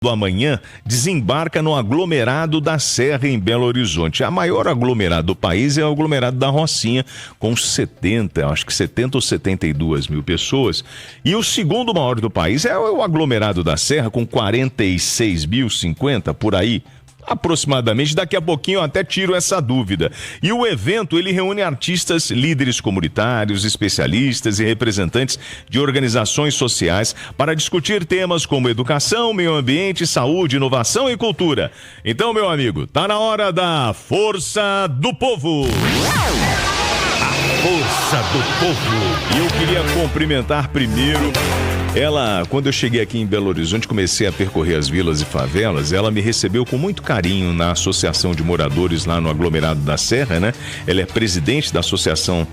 do Amanhã desembarca no aglomerado da Serra em Belo Horizonte. A maior aglomerado do país é o aglomerado da Rocinha, com 70 ou 72 mil pessoas. E o segundo maior do país é o aglomerado da Serra, com 46.050 por aí. Aproximadamente, daqui a pouquinho eu até tiro essa dúvida. E o evento, ele reúne artistas, líderes comunitários, especialistas e representantes de organizações sociais para discutir temas como educação, meio ambiente, saúde, inovação e cultura. Então, meu amigo, tá na hora da Força do Povo. A Força do Povo. E eu queria cumprimentar primeiro ela, quando eu cheguei aqui em Belo Horizonte, comecei a percorrer as vilas e favelas, ela me recebeu com muito carinho na Associação de Moradores lá no aglomerado da Serra, né? Ela é presidente da Associação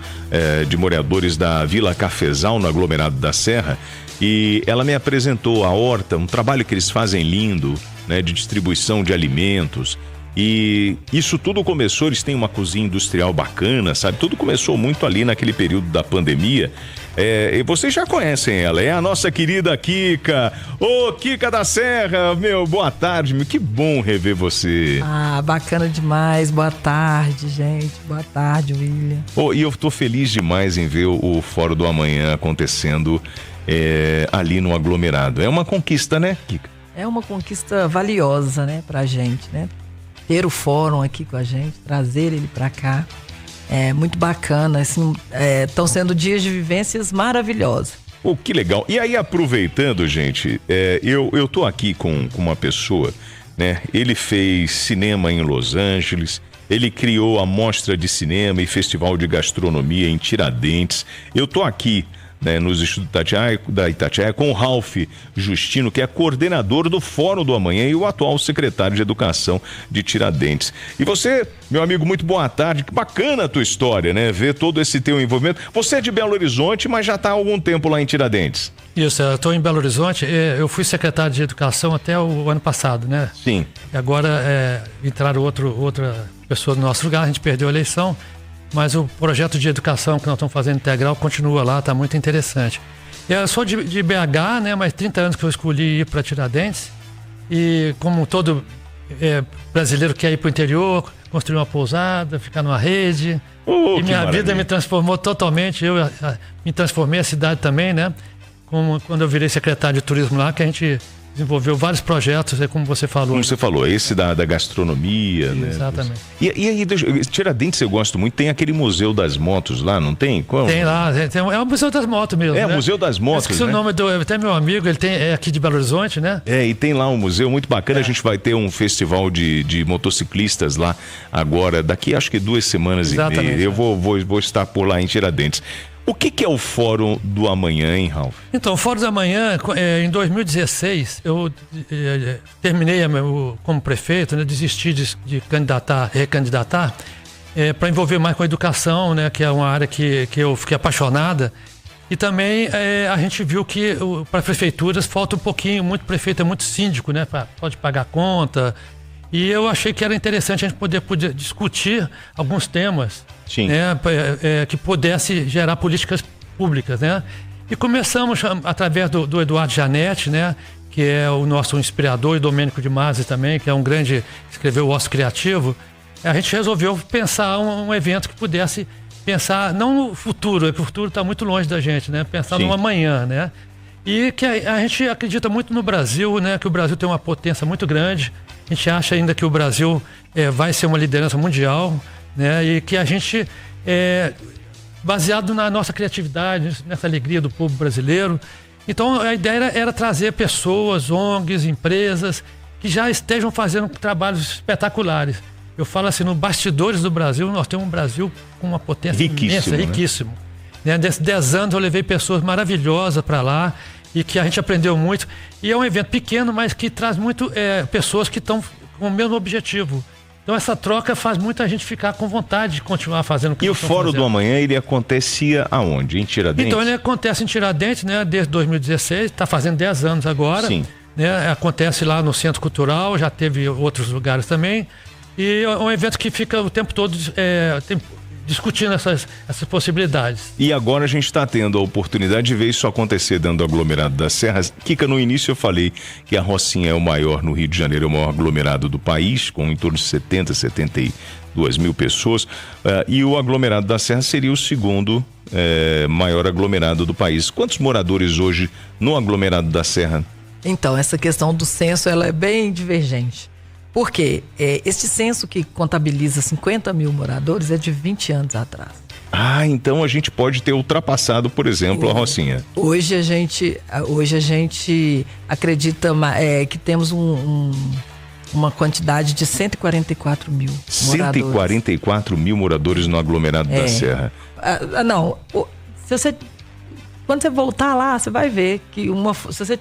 de Moradores da Vila Cafezal, no aglomerado da Serra, e ela me apresentou a horta, um trabalho que eles fazem lindo, né, de distribuição de alimentos. E isso tudo começou, eles têm uma cozinha industrial bacana, sabe? Tudo começou muito ali naquele período da pandemia. E vocês já conhecem ela, é a nossa querida Kika. Ô, Kika da Serra, meu, boa tarde, meu, que bom rever você. Ah, bacana demais, boa tarde, gente, boa tarde, William. E eu tô feliz demais em ver o Fórum do Amanhã acontecendo ali no aglomerado. É uma conquista, né, Kika? É uma conquista valiosa, né, pra gente, né? Ter o fórum aqui com a gente, trazer ele pra cá. É muito bacana, assim, estão sendo dias de vivências maravilhosas. Que legal. E aí, aproveitando, gente, eu tô aqui com uma pessoa, né? Ele fez cinema em Los Angeles, ele criou a Mostra de Cinema e Festival de Gastronomia em Tiradentes. Eu tô aqui, né, nos estudos da Itatiaia, com o Ralph Justino, que é coordenador do Fórum do Amanhã e o atual secretário de Educação de Tiradentes. E você, meu amigo, muito boa tarde. Que bacana a tua história, né? Ver todo esse teu envolvimento. Você é de Belo Horizonte, mas já está há algum tempo lá em Tiradentes. Isso, eu estou em Belo Horizonte. Eu fui secretário de Educação até o ano passado, né? Sim. E agora entraram outra pessoa no nosso lugar, a gente perdeu a eleição. Mas o projeto de educação que nós estamos fazendo integral continua lá, está muito interessante. Eu sou de BH, né, mas 30 anos que eu escolhi ir para Tiradentes. E como todo brasileiro quer ir para o interior, construir uma pousada, ficar numa rede. E minha vida me transformou totalmente. Eu me transformei a cidade também, né? Quando eu virei secretário de turismo lá, que a gente desenvolveu vários projetos, como você falou. Como você falou, esse da gastronomia, né? Exatamente. E aí, Tiradentes eu gosto muito, tem aquele Museu das Motos lá, não tem? Como? Tem lá, é o Museu das Motos mesmo. É, o Museu das Motos, esqueci o nome até meu amigo, ele é aqui de Belo Horizonte, né? E tem lá um museu muito bacana, a gente vai ter um festival de motociclistas lá agora, daqui acho que 2 semanas e meia. Eu vou estar por lá em Tiradentes. O que é o Fórum do Amanhã, hein, Ralph? Então, o Fórum do Amanhã, em 2016, eu terminei como prefeito, né, desisti de recandidatar, para envolver mais com a educação, né, que é uma área que eu fiquei apaixonada. E também a gente viu que para prefeituras falta um pouquinho, muito prefeito é muito síndico, né, pode pagar conta. E eu achei que era interessante a gente poder discutir alguns temas, né, que pudesse gerar políticas públicas, né? E começamos através do Eduardo Janete, né, que é o nosso inspirador, e Domênico de Masi também, que é um grande, escreveu o Ócio Criativo. A gente resolveu pensar um evento que pudesse pensar não no futuro, porque o futuro está muito longe da gente, né? Pensar no amanhã, né? E que a gente acredita muito no Brasil, né? Que o Brasil tem uma potência muito grande. A gente acha ainda que o Brasil vai ser uma liderança mundial, né? E que a gente, baseado na nossa criatividade, nessa alegria do povo brasileiro. Então a ideia era trazer pessoas, ONGs, empresas que já estejam fazendo trabalhos espetaculares. Eu falo assim, no bastidores do Brasil, nós temos um Brasil com uma potência imensa, riquíssimo. Né? Desses 10 anos eu levei pessoas maravilhosas para lá e que a gente aprendeu muito. E é um evento pequeno, mas que traz muito pessoas que estão com o mesmo objetivo. Então essa troca faz muita gente ficar com vontade de continuar fazendo o que E o Fórum do Amanhã, ele acontecia aonde? Em Tiradentes? Então ele acontece em Tiradentes, né, desde 2016, está fazendo 10 anos agora. Sim. Né, acontece lá no Centro Cultural, já teve outros lugares também. E é um evento que fica o tempo todo discutindo essas possibilidades. E agora a gente está tendo a oportunidade de ver isso acontecer dentro do aglomerado das Serras. Kika, no início eu falei que a Rocinha é o maior no Rio de Janeiro, é o maior aglomerado do país, com em torno de 72 mil pessoas, e o aglomerado da Serra seria o segundo maior aglomerado do país. Quantos moradores hoje no aglomerado da Serra? Então, essa questão do censo, ela é bem divergente. Por quê? Este censo que contabiliza 50 mil moradores é de 20 anos atrás. Ah, então a gente pode ter ultrapassado, por exemplo, a Rocinha. Hoje a gente acredita que temos uma quantidade de 144 mil moradores. 144 mil moradores no aglomerado da Serra. Quando você voltar lá, você vai ver que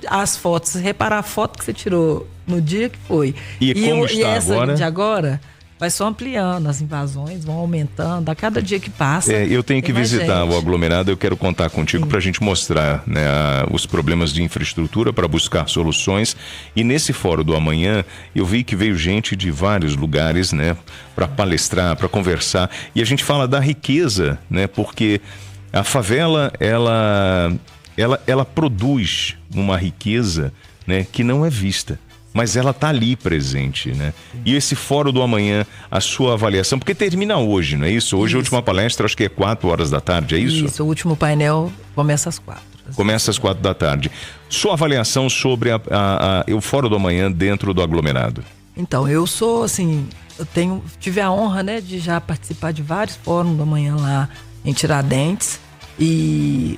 as fotos, se reparar a foto que você tirou no dia que foi. E como está essa agora? De agora vai só ampliando, as invasões vão aumentando a cada dia que passa. Eu tenho que visitar o aglomerado, eu quero contar contigo para a gente mostrar, né, os problemas de infraestrutura para buscar soluções. E nesse Fórum do Amanhã, eu vi que veio gente de vários lugares, né, para palestrar, para conversar. E a gente fala da riqueza, né, porque a favela, ela produz uma riqueza, né, que não é vista, mas ela está ali presente, né? E esse Fórum do Amanhã, a sua avaliação, porque termina hoje, não é isso? Hoje a última palestra, acho que é 4 horas da tarde, é isso? Isso, o último painel começa às 4. Começa às 4 da tarde. Sua avaliação sobre o Fórum do Amanhã dentro do aglomerado? Então, eu sou, assim, tive a honra, né, de já participar de vários fóruns do Amanhã lá em Tiradentes. E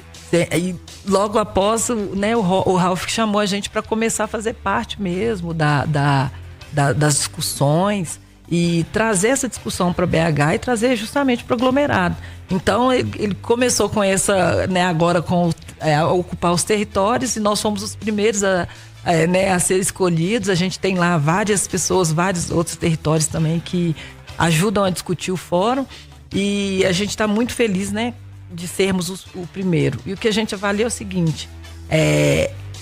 logo após, né, o Ralph chamou a gente para começar a fazer parte mesmo das discussões e trazer essa discussão para BH e trazer justamente para o aglomerado. Então ele começou com essa, né, agora a ocupar os territórios, e nós fomos os primeiros a ser escolhidos. A gente tem lá várias pessoas, vários outros territórios também que ajudam a discutir o fórum, e a gente está muito feliz, né, de sermos o primeiro. E o que a gente avalia é o seguinte: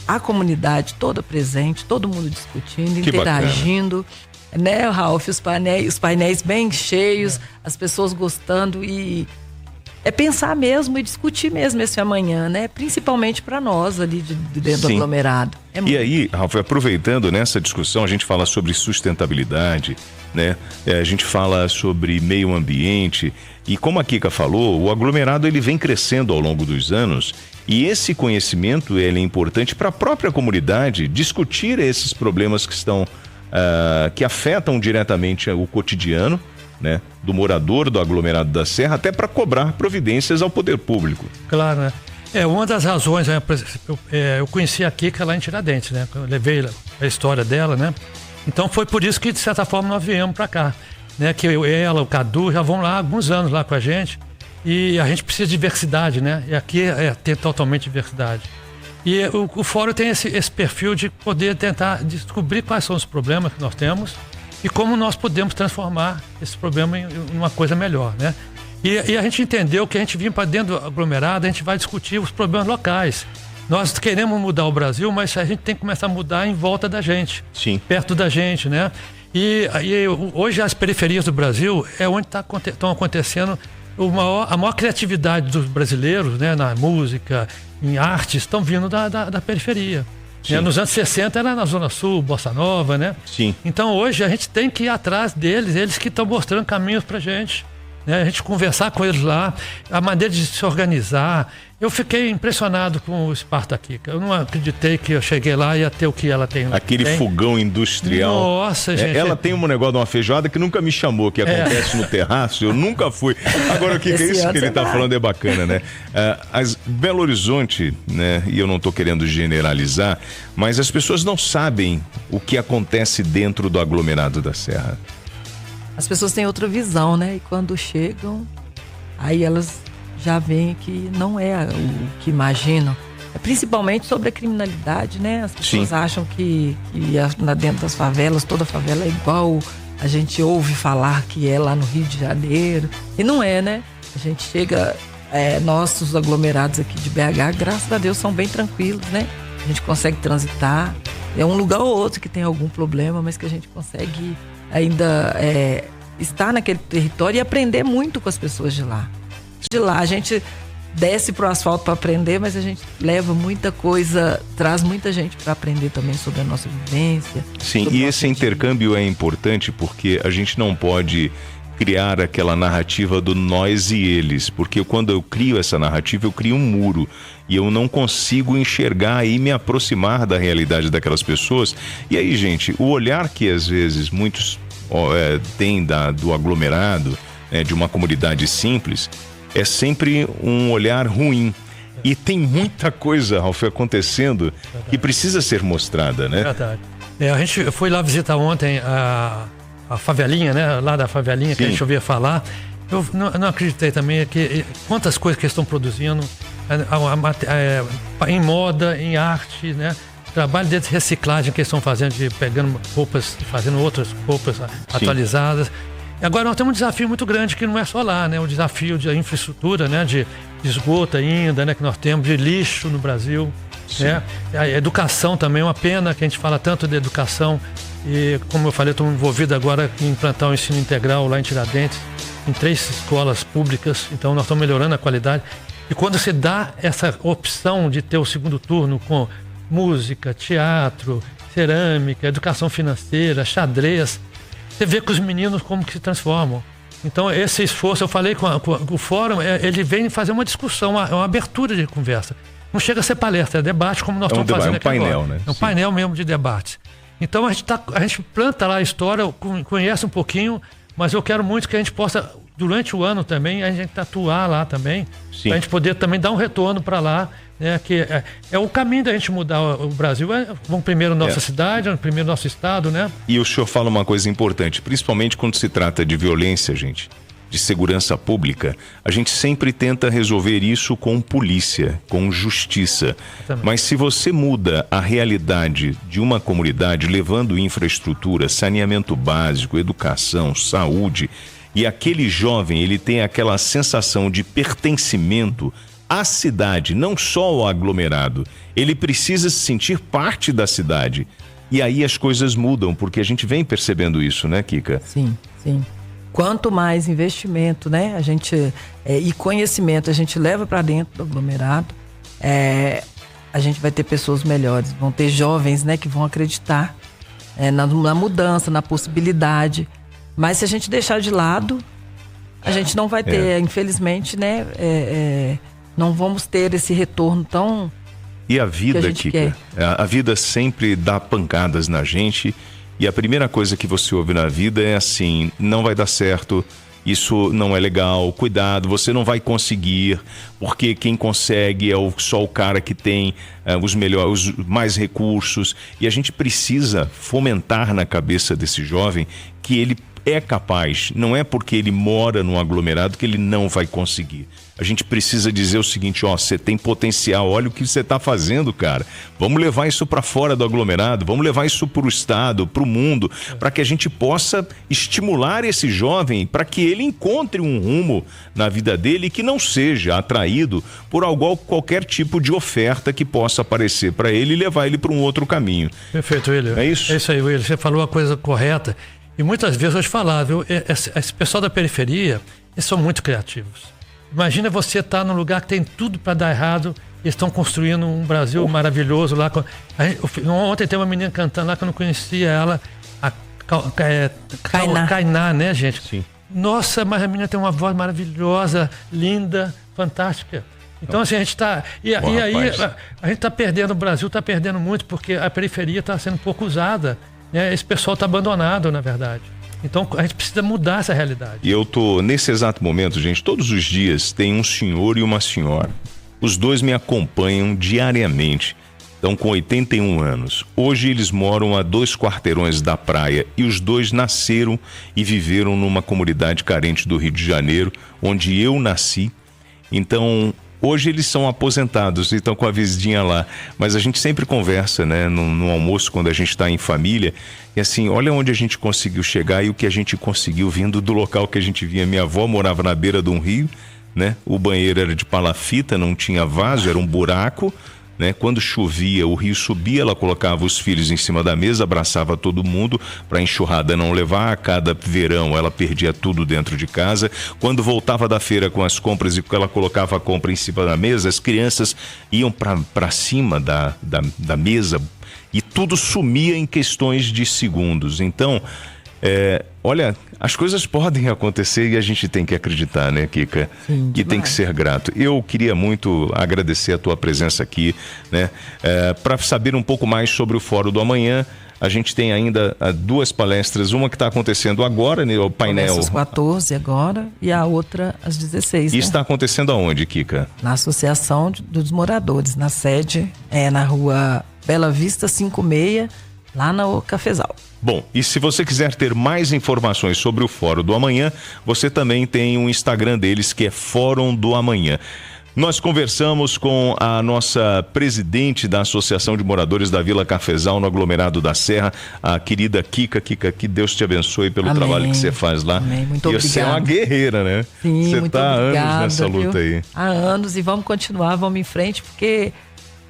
a comunidade toda presente, todo mundo discutindo, que interagindo, né, Ralph? Os painéis bem cheios, as pessoas gostando, e pensar mesmo e discutir mesmo esse amanhã, né? Principalmente para nós ali dentro do aglomerado. E aí, Ralph, aproveitando nessa discussão, a gente fala sobre sustentabilidade, né? A gente fala sobre meio ambiente, e como a Kika falou, o aglomerado ele vem crescendo ao longo dos anos, e esse conhecimento ele é importante para a própria comunidade discutir esses problemas que afetam diretamente o cotidiano, né, do morador do aglomerado da Serra, até para cobrar providências ao poder público. Claro, né? Uma das razões, né, eu conheci a Kika lá em Tiradentes, né? Eu levei a história dela, né? Então foi por isso que, de certa forma, nós viemos para cá, né? Que ela, o Cadu, já vão lá há alguns anos lá com a gente, e a gente precisa de diversidade, né? E aqui tem totalmente diversidade. E o fórum tem esse perfil de poder tentar descobrir quais são os problemas que nós temos e como nós podemos transformar esse problema em uma coisa melhor, né? E a gente entendeu que a gente vinha para dentro do aglomerado, a gente vai discutir os problemas locais. Nós queremos mudar o Brasil, mas a gente tem que começar a mudar em volta da gente. Sim. Perto da gente, né? E hoje as periferias do Brasil é onde estão acontecendo a maior criatividade dos brasileiros, né? Na música, em artes, estão vindo da periferia. Nos anos 60 era na Zona Sul, Bossa Nova, né? Sim. Então hoje a gente tem que ir atrás deles, eles que estão mostrando caminhos pra gente, né? A gente conversar com eles lá, a maneira de se organizar. Eu fiquei impressionado com o Spartak. Eu não acreditei que eu cheguei lá e ia ter o que ela tem. Aquele fogão industrial. Nossa, gente. Ela tem um negócio de uma feijoada que nunca me chamou, que acontece no terraço. Eu nunca fui. Agora, o que é isso que ele está falando é bacana, né? Belo Horizonte, né? E eu não estou querendo generalizar, mas as pessoas não sabem o que acontece dentro do aglomerado da Serra. As pessoas têm outra visão, né? E quando chegam, aí elas já veem que não é o que imaginam. Principalmente sobre a criminalidade, né? As pessoas acham que dentro das favelas, toda favela é igual a gente ouve falar que é lá no Rio de Janeiro. E não é, né? A gente chega, nossos aglomerados aqui de BH, graças a Deus, são bem tranquilos, né? A gente consegue transitar. É um lugar ou outro que tem algum problema, mas que a gente consegue ainda estar naquele território e aprender muito com as pessoas de lá. De lá a gente desce pro asfalto para aprender, mas a gente leva muita coisa, traz muita gente para aprender também sobre a nossa vivência. Sim, e esse intercâmbio é importante porque a gente não pode criar aquela narrativa do nós e eles, porque quando eu crio essa narrativa, eu crio um muro e eu não consigo enxergar e me aproximar da realidade daquelas pessoas. E aí, gente, o olhar que às vezes muitos têm do aglomerado, de uma comunidade simples, é sempre um olhar ruim. E tem muita coisa, Ralf, acontecendo que precisa ser mostrada, né? Verdade. A gente foi lá visitar ontem a favelinha, né? Lá da favelinha. Sim. Que a gente ouvia falar. Eu não acreditei também que quantas coisas que eles estão produzindo em moda, em arte, né? Trabalho de reciclagem que eles estão fazendo, de pegando roupas e fazendo outras roupas atualizadas. Agora nós temos um desafio muito grande que não é só lá, né? O desafio de infraestrutura, né? De esgoto ainda, né? Que nós temos, de lixo no Brasil, né? A educação também, uma pena que a gente fala tanto de educação e, como eu falei, estou envolvido agora em implantar o ensino integral lá em Tiradentes, em 3 escolas públicas, então nós estamos melhorando a qualidade. E quando você dá essa opção de ter o segundo turno com música, teatro, cerâmica, educação financeira, xadrez, você vê que os meninos como que se transformam. Então esse esforço, eu falei com o fórum, ele vem fazer uma discussão, uma abertura de conversa. Não chega a ser palestra, é debate como nós estamos fazendo aqui agora. É um painel, né? É um painel mesmo de debate. Então a gente planta lá a história, conhece um pouquinho, mas eu quero muito que a gente possa, durante o ano também, a gente atuar lá também, para a gente poder também dar um retorno para lá, né, que é o caminho da gente mudar o Brasil. Vamos primeiro nossa cidade, primeiro nosso estado, né? E o senhor fala uma coisa importante, principalmente quando se trata de violência, gente, de segurança pública, a gente sempre tenta resolver isso com polícia, com justiça. Exatamente. Mas se você muda a realidade de uma comunidade, levando infraestrutura, saneamento básico, educação, saúde, e aquele jovem, ele tem aquela sensação de pertencimento à cidade, não só ao aglomerado. Ele precisa se sentir parte da cidade. E aí as coisas mudam, porque a gente vem percebendo isso, né, Kika? Sim, sim. Quanto mais investimento, né, a gente e conhecimento a gente leva para dentro do aglomerado, a gente vai ter pessoas melhores, vão ter jovens, né, que vão acreditar na mudança, na possibilidade. Mas se a gente deixar de lado, a gente não vai ter, infelizmente, né, não vamos ter esse retorno tão... E a vida, Kika, a vida sempre dá pancadas na gente. E a primeira coisa que você ouve na vida é assim: não vai dar certo, isso não é legal, cuidado, você não vai conseguir, porque quem consegue é só o cara que tem os mais recursos. E a gente precisa fomentar na cabeça desse jovem que ele é capaz, não é porque ele mora num aglomerado que ele não vai conseguir. A gente precisa dizer o seguinte: você tem potencial, olha o que você está fazendo, cara. Vamos levar isso para fora do aglomerado, vamos levar isso para o estado, para o mundo, para que a gente possa estimular esse jovem, para que ele encontre um rumo na vida dele e que não seja atraído por qualquer tipo de oferta que possa aparecer para ele e levar ele para um outro caminho. Perfeito, William. É isso? É isso aí, William. Você falou a coisa correta. E muitas vezes eu te falava, esse pessoal da periferia, eles são muito criativos. Imagina você estar num lugar que tem tudo para dar errado, eles estão construindo um Brasil maravilhoso lá. Ontem tem uma menina cantando lá que eu não conhecia ela, Kainá, né, gente? Sim. Nossa, mas a menina tem uma voz maravilhosa, linda, fantástica. Então, assim, a gente está... E aí, a gente está perdendo, o Brasil está perdendo muito, porque a periferia está sendo pouco usada. Esse pessoal está abandonado, na verdade. Então a gente precisa mudar essa realidade. E eu tô nesse exato momento, gente, todos os dias tem um senhor e uma senhora. Os dois me acompanham diariamente. Estão com 81 anos. Hoje eles moram a 2 quarteirões da praia e os dois nasceram e viveram numa comunidade carente do Rio de Janeiro, onde eu nasci. Então... hoje eles são aposentados e estão com a vizinha lá, mas a gente sempre conversa, né, no almoço, quando a gente está em família, e assim, olha onde a gente conseguiu chegar e o que a gente conseguiu vindo do local que a gente vinha. Minha avó morava na beira de um rio, né, o banheiro era de palafita, não tinha vaso, era um buraco, né? Quando chovia, o rio subia, ela colocava os filhos em cima da mesa, abraçava todo mundo para a enxurrada não levar. A cada verão ela perdia tudo dentro de casa. Quando voltava da feira com as compras e ela colocava a compra em cima da mesa, as crianças iam para cima da mesa e tudo sumia em questões de segundos. Então, olha, as coisas podem acontecer e a gente tem que acreditar, né, Kika? Sim, que tem que ser grato. Eu queria muito agradecer a tua presença aqui, né? Para saber um pouco mais sobre o Fórum do Amanhã, a gente tem ainda 2 palestras, uma que está acontecendo agora, né, o painel. Começa às 14 agora e a outra às 16. E né? está acontecendo aonde, Kika? Na Associação dos Moradores, na sede, na rua Bela Vista 56, lá no Cafezal. Bom, e se você quiser ter mais informações sobre o Fórum do Amanhã, você também tem um Instagram deles, que é Fórum do Amanhã. Nós conversamos com a nossa presidente da Associação de Moradores da Vila Cafezal, no aglomerado da Serra, a querida Kika. Kika, que Deus te abençoe pelo Amém. trabalho que você faz lá. Amém. Muito obrigada. E você é uma guerreira, né? Sim, você muito está há obrigada, anos nessa luta aí. Há anos, e vamos continuar, vamos em frente, porque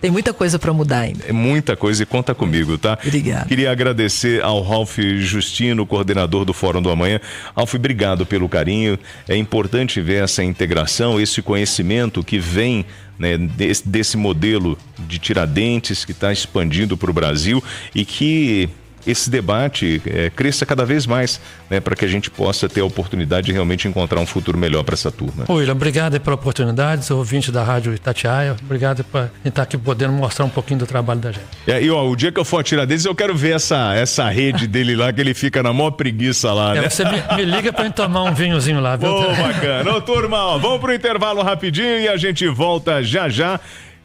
tem muita coisa para mudar ainda. É muita coisa, e conta comigo, tá? Obrigado. Queria agradecer ao Ralph Justino, coordenador do Fórum do Amanhã. Ralph, obrigado pelo carinho. É importante ver essa integração, esse conhecimento que vem, né, desse modelo de Tiradentes que está expandindo para o Brasil, e que esse debate cresça cada vez mais, né, para que a gente possa ter a oportunidade de realmente encontrar um futuro melhor para essa turma. William, obrigado pela oportunidade, sou ouvinte da Rádio Itatiaia, obrigado por estar aqui podendo mostrar um pouquinho do trabalho da gente. E ó, o dia que eu for tirar deles, eu quero ver essa rede dele lá, que ele fica na maior preguiça lá, né? Você me liga pra gente tomar um vinhozinho lá, viu? Bacana. Ô, turma, ó, vamos pro intervalo rapidinho e a gente volta já já.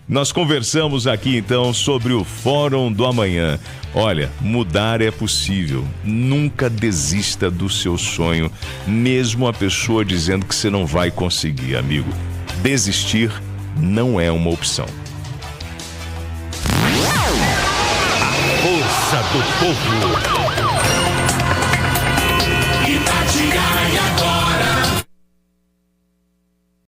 Nós conversamos aqui então sobre o Fórum do Amanhã. Olha, mudar é possível. Nunca desista do seu sonho, mesmo a pessoa dizendo que você não vai conseguir, amigo. Desistir não é uma opção. A força do povo.